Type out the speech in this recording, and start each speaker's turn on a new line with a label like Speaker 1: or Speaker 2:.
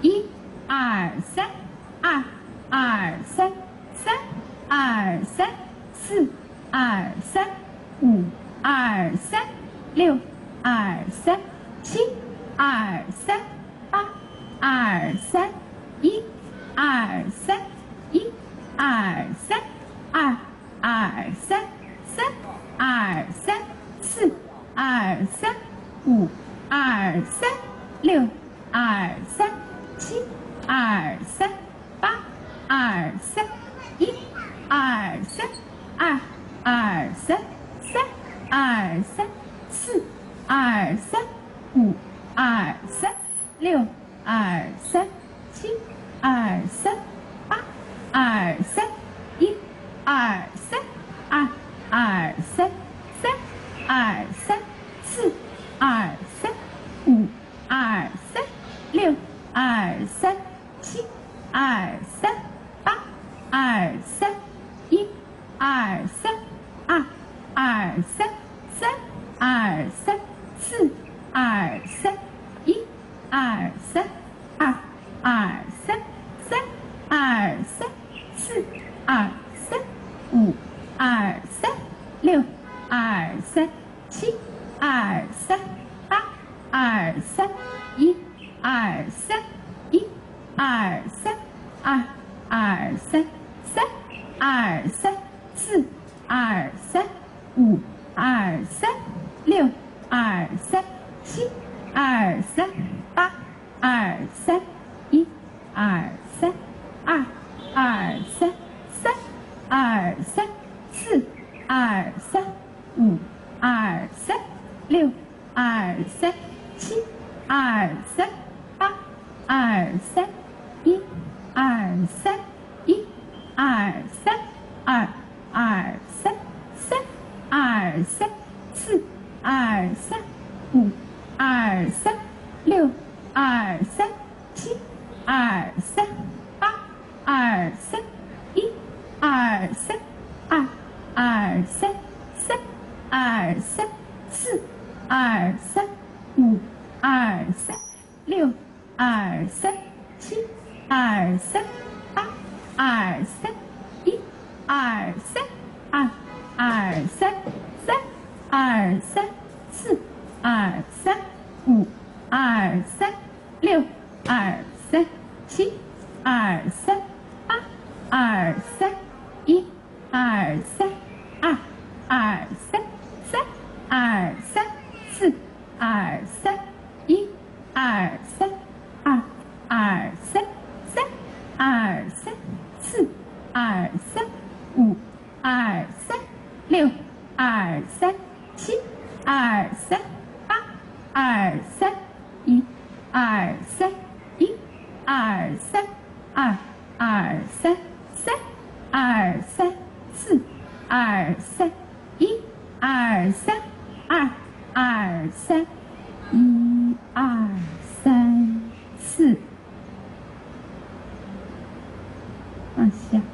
Speaker 1: 1、2、3、2、2、3、3、2、3、4、2、3、5、2、3、6、2、3、7、2、3、8、2、3、1、2、3、1、2、3、2、2、3、3、2、3、4、2、3、5、2、3、6、2、3、7、2、3、8、2、3、1、2、3、2、2、3、3、2、3、4、2、3、5、2、3、6、2、3、7、2、3、8、2、3、1、2、3、2、2、3、3、2、3、4、2、3、5、2、3、6、2、3、7、2、3、8、2、3、1、2、3、2、2、3、3、2、3、4、2、3、1、2、3、2、2、3、3、2、3、4、2、3、5、2、3、6、2、3、7、2、3、8、2、3、1、2、3、1、2、3、2、2、3、3、2、3、4、2、3、5、2、3、6、2、3、7、2、3、8、2、3、1、2、3、2、2、3、3、2、3、4、2、3、5、2、3、6、2、3、7、2、3、8、2、3、1、2、3、1、2、3、2、2、3、3、2、3、4、2、3、5、2、3、6、2、3、7、2、3、8、2、3、1、2、3、2、2、3、3、2、3、4、2、3、5、2、3、6、2、3、7、2、3、8、2、3、1、2、3、2、2、3、3、2、3、4、2、3、5、2、3、6、2、3、7、2、3、8、2、3、1、2、3、2、2、3、3、2、3、4、2、3、1、2、3、2、2、3、3、2、3、4、2、3、5、2、3、6、2、3、7、2、3、8、2、3、1、2、3、1、2、3、2、2、3、3、2、3、4、2、3、1、2、3、2、2、3、1、2、3、4，放下。